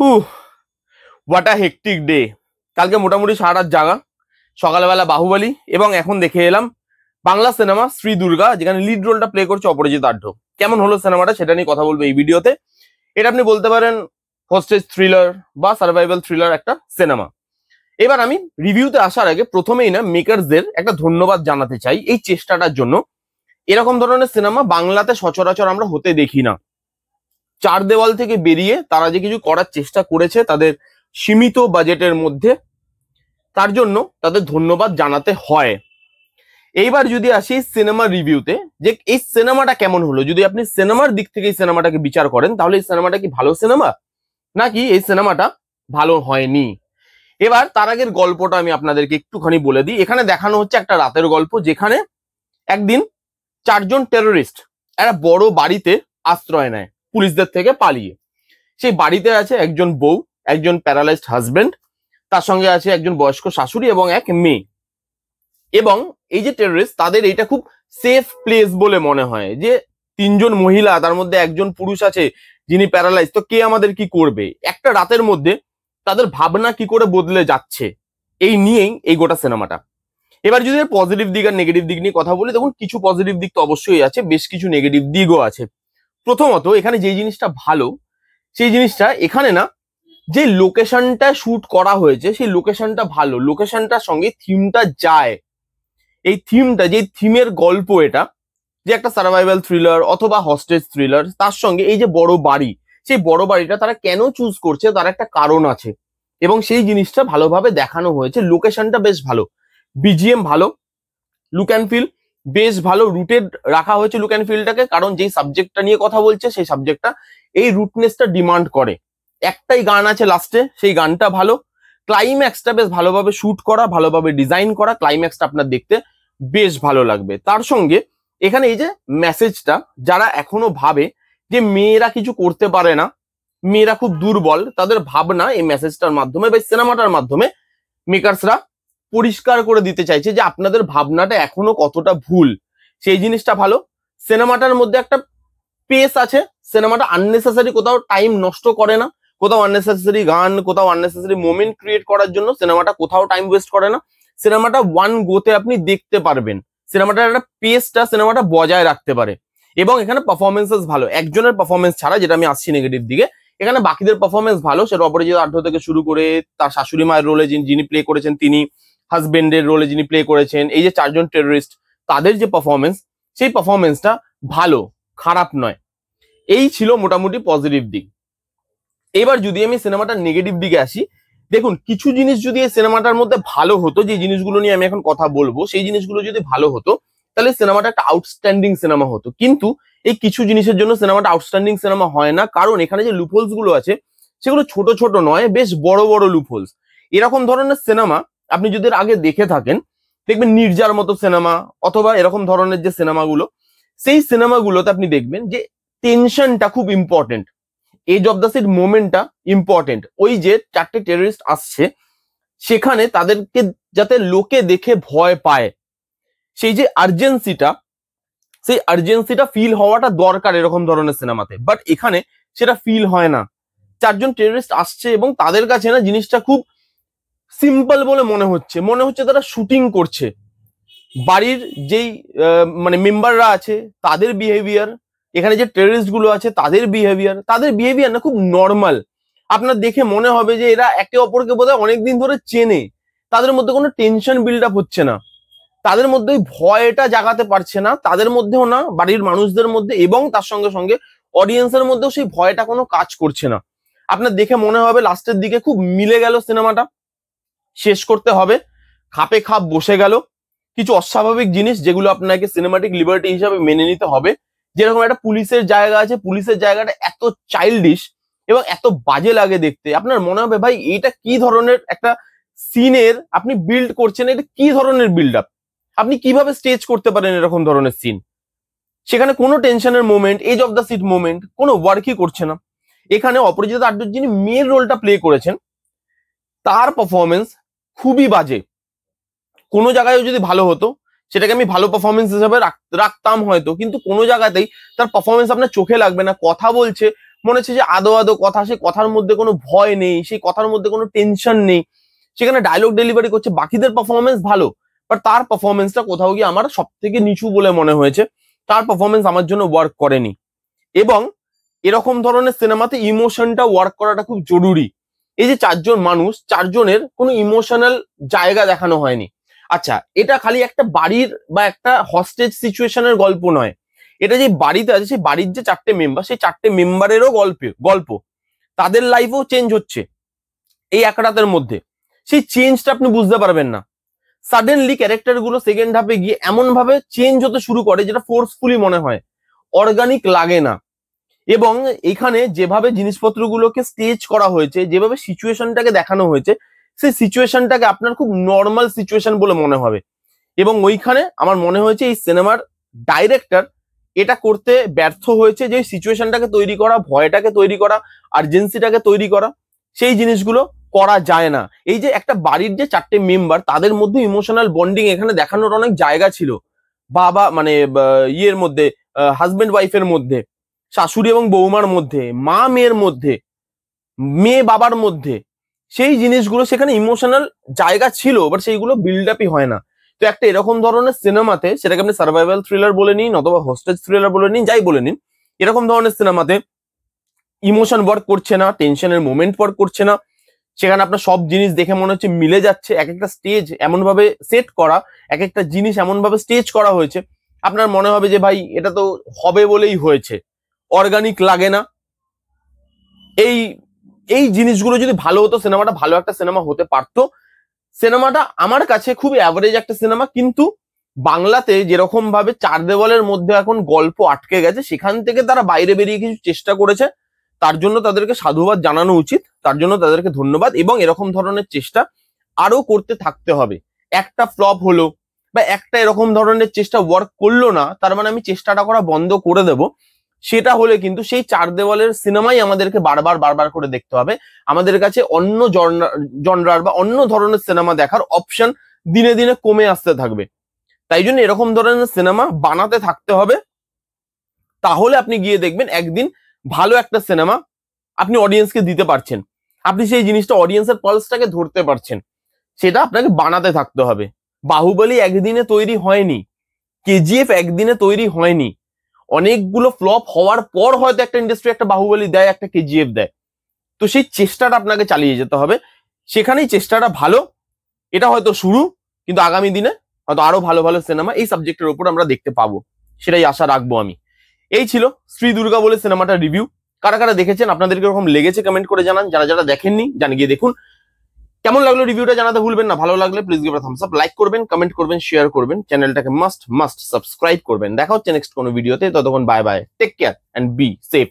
Who what a hectic day. কালকে মোটামুটি সারা রাত জাগা, সকালবেলা বাহুবলী এবং এখন দেখে এলাম বাংলা সিনেমা শ্রী দুর্গা, যেখানে লিড রোলটা প্লে করছে অপরাজিত আঢ্য। কেমন হলো সিনেমাটা সেটা নিয়ে কথা বলবো এই ভিডিওতে। এটা আপনি বলতে পারেন হোস্টেজ থ্রিলার বা সার্ভাইভাল থ্রিলার একটা সিনেমা। এবার আমি রিভিউতে আসার আগে প্রথমেই না মেকারসদের একটা ধন্যবাদ জানাতে চাই এই চেষ্টাটার জন্য। এরকম ধরনের সিনেমা বাংলাতে সচরাচর আমরা হতে দেখি না। চার দেওয়াল থেকে বেরিয়ে তারা যে কিছু করার চেষ্টা করেছে তাদের সীমিত বাজেটের মধ্যে, তার জন্য তাদের ধন্যবাদ জানাতে হয়। এইবার যদি আসি সিনেমা রিভিউতে, যে এই সিনেমাটা কেমন হলো, যদি আপনি সিনেমার দিক থেকে এই সিনেমাটাকে বিচার করেন তাহলে এই সিনেমাটা কি ভালো সিনেমা নাকি এই সিনেমাটা ভালো হয়নি। এবার তার আগের গল্পটা আমি আপনাদেরকে একটুখানি বলে দিই। এখানে দেখানো হচ্ছে একটা রাতের গল্প, যেখানে একদিন চারজন টেররিস্ট একটা বড় বাড়িতে আশ্রয় নেয় পুলিশদের থেকে পালিয়ে। সেই বাড়িতে আছে একজন বউ, একজন প্যারালাইজড হাজবেন্ড, তার সঙ্গে আছে একজন বয়স্ক শাশুড়ি এবং এক মেয়ে। এবং এই যে টেররিস্ট, তাদের এইটা খুব সেফ প্লেস বলে মনে হয় যে তিনজন মহিলা, তার মধ্যে একজন পুরুষ আছে যিনি প্যারালাইজ, তো কে আমাদের কি করবে। একটা রাতের মধ্যে তাদের ভাবনা কি করে বদলে যাচ্ছে, এই নিয়েই এই গোটা সিনেমাটা। এবার যদি পজিটিভ দিক আর নেগেটিভ দিক নিয়ে কথা বলি, দেখুন কিছু পজিটিভ দিক তো অবশ্যই আছে, বেশ কিছু নেগেটিভ দিকও আছে। প্রথমত এখানে যে জিনিসটা ভালো, সেই জিনিসটা এখানে না যে লোকেশনটা শুট করা হয়েছে সেই লোকেশনটা ভালো, লোকেশনটার সঙ্গে থিমটা যায়। এই থিমটা, যে থিমের গল্প, এটা যে একটা সার্ভাইভাল থ্রিলার অথবা হস্টেজ থ্রিলার, তার সঙ্গে এই যে বড় বাড়ি, সেই বড় বাড়িটা তারা কেন চুজ করছে তার একটা কারণ আছে এবং সেই জিনিসটা ভালোভাবে দেখানো হয়েছে। লোকেশনটা বেশ ভালো, বিজিএম ভালো, লুক অ্যান্ড ফিল বেশ ভালো, রুটেড রাখা হয়েছে লুক অ্যান্ড ফিলটাকে, কারণ যেই সাবজেক্টটা নিয়ে কথা বলছে সেই সাবজেক্টটা এই রুটনেসটা ডিমান্ড করে। একটাই গান আছে লাস্টে, সেই গানটা ভালো, ক্লাইম্যাক্সটা বেশ ভালোভাবে শুট করা, ভালোভাবে ডিজাইন করা, ক্লাইম্যাক্সটা আপনার দেখতে বেশ ভালো লাগবে। তার সঙ্গে এখানে এই যে মেসেজটা, যারা এখনো ভাবে যে মেয়েরা কিছু করতে পারে না, মেয়েরা খুব দুর্বল, তাদের ভাবনা এই মেসেজটার মাধ্যমে বা সিনেমাটার মাধ্যমে মেকার্সরা পরিষ্কার করে দিতে চাইছে যে আপনাদের ভাবনাটা এখনো কতটা ভুল। সেই জিনিসটা ভালো। সিনেমাটার মধ্যে একটা পেস আছে, সিনেমাটা আননেসেসারি কোথাও টাইম নষ্ট করে না, কোথাও আননেসেসারি গান, কোথাও আননেসেসারি মোমেন্ট ক্রিয়েট করার জন্য সিনেমাটা কোথাও টাইম ওয়েস্ট করে না। সিনেমাটা ওয়ান গোতে আপনি দেখতে পারবেন, সিনেমাটার একটা পেসটা সিনেমাটা বজায় রাখতে পারে। এবং এখানে পারফরমেন্সেস ভালো, একজনের পারফরমেন্স ছাড়া, যেটা আমি আসছি নেগেটিভ দিকে, এখানে বাকিদের পারফরমেন্স ভালো। সেটা অপরাজিত আঢ্য থেকে শুরু করে তার শাশুড়ি মায়ের রোলে যিনি প্লে করেছেন তিনি, হাজবেন্ডের রোলে যিনি প্লে করেছেন, এই যে চারজন টেররিস্ট তাদের যে পারফরমেন্স, সেই পারফরমেন্সটা ভালো, খারাপ নয়। এই ছিল মোটামুটি পজিটিভ দিক। এবার যদি আমি সিনেমাটার নেগেটিভ দিকে আসি, দেখুন কিছু জিনিস যদি এই সিনেমাটার মধ্যে ভালো হতো, যে জিনিসগুলো নিয়ে আমি এখন কথা বলবো সেই জিনিসগুলো যদি ভালো হতো তাহলে সিনেমাটা একটা আউটস্ট্যান্ডিং সিনেমা হতো। কিন্তু এই কিছু জিনিসের জন্য সিনেমাটা আউটস্ট্যান্ডিং সিনেমা হয় না, কারণ এখানে যে লুপহোলস গুলো আছে সেগুলো ছোট ছোট নয়, বেশ বড় বড় লুপহোলস। এরকম ধরনের সিনেমা আপনি যদি আগে দেখে থাকেন, দেখবেন নির্জার মতো সিনেমা অথবা এরকম ধরনের যে সিনেমাগুলো, সেই সিনেমাগুলোতে আপনি দেখবেন যে টেনশনটা খুব important, edge of the seat মোমেন্টটা ইম্পর্টেন্ট। ওই যে চারটে টেররিস্ট আসছে, সেখানে তাদেরকে যাতে লোকে দেখে ভয় পায়, সেই যে আর্জেন্সিটা, সেই আর্জেন্সিটা ফিল হওয়াটা দরকার এরকম ধরনের সিনেমাতে। বাট এখানে সেটা ফিল হয় না। চারজন টেররিস্ট আসছে এবং তাদের কাছে না জিনিসটা খুব সিম্পল বলে মনে হচ্ছে তারা শুটিং করছে। বাড়ির যেই মানে মেম্বাররা আছে তাদের বিহেভিয়ার, এখানে যে টেররিস্ট গুলো আছে তাদের বিহেভিয়ার না খুব নর্মাল। আপনার দেখে মনে হবে যে এরা একে অপরকে বোধহয় অনেকদিন ধরে চেনে, তাদের মধ্যে কোনো টেনশন বিল্ড আপ হচ্ছে না, তাদের মধ্যে ভয়টা জাগাতে পারছে না, তাদের মধ্যেও না, বাড়ির মানুষদের মধ্যে এবং তার সঙ্গে সঙ্গে অডিয়েন্সের মধ্যেও সেই ভয়টা কোনো কাজ করছে না। আপনার দেখে মনে হবে লাস্টের দিকে খুব মিলে গেল সিনেমাটা, শেষ করতে হবে, খাপে খাপ বসে গেল। কিছু অস্বাভাবিক জিনিস যেগুলো আপনাকে সিনেমাটিক লিবার্টি হিসাবে মেনে নিতে হবে, যেরকম একটা পুলিশের জায়গা আছে, পুলিশের জায়গাটা এত চাইল্ডিশ এবং এত বাজে লাগে দেখতে। আপনার মনে হবে ভাই এইটা কি ধরনের একটা সিনের আপনি বিল্ড করছেন, এটা কি ধরনের বিল্ড আপ, আপনি কিভাবে স্টেজ করতে পারেন এরকম ধরনের সিন। সেখানে কোনো টেনশনের moment, edge of the seat moment কোনো ওয়ার্কই করছে না। এখানে অপরাজিত আঢ্য যিনি মেয়ের রোলটা প্লে করেছেন, তার পারফরমেন্স খুবই বাজে। কোনো জায়গায় যদি ভালো হতো সেটাকে আমি ভালো পারফরমেন্স হিসেবে রাখতাম হয়তো, কিন্তু কোনো জায়গাতেই তার পারফরমেন্স আপনার চোখে লাগবে না। কথা বলছে, মনে হচ্ছে যে আদো আদো কথা, সেই কথার মধ্যে কোনো ভয় নেই, সেই কথার মধ্যে কোনো টেনশন নেই, সেখানে ডায়লগ ডেলিভারি করছে, বাকিদের পারফরমেন্স ভালো, বাট তার পারফরমেন্সটা কোথাও গিয়ে আমার সব থেকে নিচু বলে মনে হয়েছে। তার পারফরমেন্স আমার জন্য ওয়ার্ক করেনি। এবং এরকম ধরনের সিনেমাতে ইমোশনটা ওয়ার্ক করাটা খুব জরুরি। এই যে চারজন মানুষ, চারজনের কোনো ইমোশনাল জায়গা দেখানো হয়নি। আচ্ছা, এটা খালি একটা বাড়ির বা একটা হস্টেজ সিচুয়েশনের গল্প নয়, এটা যে বাড়িতে আছে সেই বাড়ির যে চারটে মেম্বার, সেই চারটে মেম্বারেরও গল্প, তাদের লাইফও চেঞ্জ হচ্ছে এই এক রাতের মধ্যে। সেই চেঞ্জটা আপনি বুঝতে পারবেন না। সাডেনলি ক্যারেক্টার গুলো সেকেন্ড হাফে গিয়ে এমন ভাবে চেঞ্জ হতে শুরু করে যেটা ফোর্সফুলি মনে হয়, অর্গানিক লাগে না। এবং এখানে যেভাবে জিনিসপত্রগুলোকে স্টেজ করা হয়েছে, যেভাবে সিচুয়েশনটাকে দেখানো হয়েছে, সেই সিচুয়েশনটাকে আপনার খুব নর্মাল সিচুয়েশন বলে মনে হবে। এবং ওইখানে আমার মনে হয়েছে এই সিনেমার ডাইরেক্টর এটা করতে ব্যর্থ হয়েছে, যে সিচুয়েশনটাকে তৈরি করা, ভয়টাকে তৈরি করা, আর্জেন্সিটাকে তৈরি করা, সেই জিনিসগুলো করা যায় না। এই যে একটা বাড়ির যে চারটে মেম্বার, তাদের মধ্যে ইমোশনাল বন্ডিং এখানে দেখানোর অনেক জায়গা ছিল। বাবা মানে ইয়ের মধ্যে, হাজবেন্ড ওয়াইফের মধ্যে, শাশুড়ি এবং বৌমার মধ্যে, মা মেয়ের মধ্যে, মেয়ে বাবার মধ্যে, সেই জিনিসগুলো সেখানে ইমোশনাল জায়গা ছিল, বাট সেইগুলো বিল্ড আপই হয় না। তো একটা এরকম ধরনের সিনেমাতে, সেটাকে আপনি সার্ভাইভাল থ্রিলার বলে নিন অথবা হোস্টেজ থ্রিলার বলে নিন, যাই বলে নিন, এরকম ধরনের সিনেমাতে ইমোশন ওয়ার্ক করছে না, টেনশনের মোমেন্ট ওয়ার্ক করছে না, সেখানে আপনার সব জিনিস দেখে মনে হচ্ছে মিলে যাচ্ছে। এক একটা স্টেজ এমন ভাবে সেট করা, এক একটা জিনিস এমন ভাবে স্টেজ করা হয়েছে, আপনার মনে হবে যে ভাই এটা তো হবে বলেই হয়েছে, অর্গানিক লাগে না। এই এই জিনিসগুলো যদি ভালো হতো, সিনেমাটা ভালো একটা সিনেমা হতে পারতো। সিনেমাটা আমার কাছে খুবই অ্যাভারেজ একটা সিনেমা, কিন্তু বাংলাতে যেরকম ভাবে চার দেওয়ালের মধ্যে এখন গল্প আটকে গেছে, সেখান থেকে তারা বাইরে বেরিয়ে কিছু চেষ্টা করেছে, তার জন্য তাদেরকে সাধুবাদ জানানো উচিত, তার জন্য তাদেরকে ধন্যবাদ। এবং এরকম ধরনের চেষ্টা আরো করতে থাকতে হবে। একটা ফ্লপ হলো বা একটা এরকম ধরনের চেষ্টা ওয়ার্ক করলো না, তার মানে আমি চেষ্টাটা করা বন্ধ করে দেব, সেটা হলে কিন্তু সেই চার দেওয়ালের সিনেমাই আমাদেরকে বারবার করে দেখতে হবে। আমাদের কাছে অন্য জনরার বা অন্য ধরনের সিনেমা দেখার অপশন দিনে দিনে কমে আসতে থাকবে। তাই জন্য এরকম ধরনের সিনেমা বানাতে থাকতে হবে, তাহলে আপনি গিয়ে দেখবেন একদিন ভালো একটা সিনেমা আপনি অডিয়েন্সকে দিতে পারছেন, আপনি সেই জিনিসটা অডিয়েন্সের পালসটাকে ধরতে পারছেন। সেটা আপনাকে বানাতে থাকতে হবে। বাহুবলী একদিনে তৈরি হয়নি, কেজিএফ একদিনে তৈরি হয়নি, অনেকগুলো ফ্লপ হওয়ার পর হয়তো একটা ইন্ডাস্ট্রি একটা বাহুবলী দেয়, একটা কেজিএফ দেয়। তো সেই চেষ্টাটা আপনাকে চালিয়ে যেতে হবে, সেখানেই চেষ্টাটা ভালো। এটা হয়তো শুরু, কিন্তু আগামী দিনে হয়তো আরো ভালো ভালো সিনেমা এই সাবজেক্টের উপর আমরা দেখতে পাবো, সেটাই আশা রাখবো আমি। এই ছিল শ্রী দুর্গা বলে সিনেমাটার রিভিউ। কারা কারা দেখেছেন, আপনাদের কিরকম লেগেছে কমেন্ট করে জানান। যারা যারা দেখেননি জানিয়ে গিয়ে দেখুন। কেমন লাগলো রিভিউটা জানাতে ভুলবেন না। ভালো লাগলে please give a Thums up, like করবেন, কমেন্ট করবেন, শেয়ার করবেন, চ্যানেলটাকে মাস্ট সাবস্ক্রাইব করবেন। দেখা হচ্ছে নেক্সট কোনো ভিডিওতে, ততক্ষণ bye bye, take care and be safe.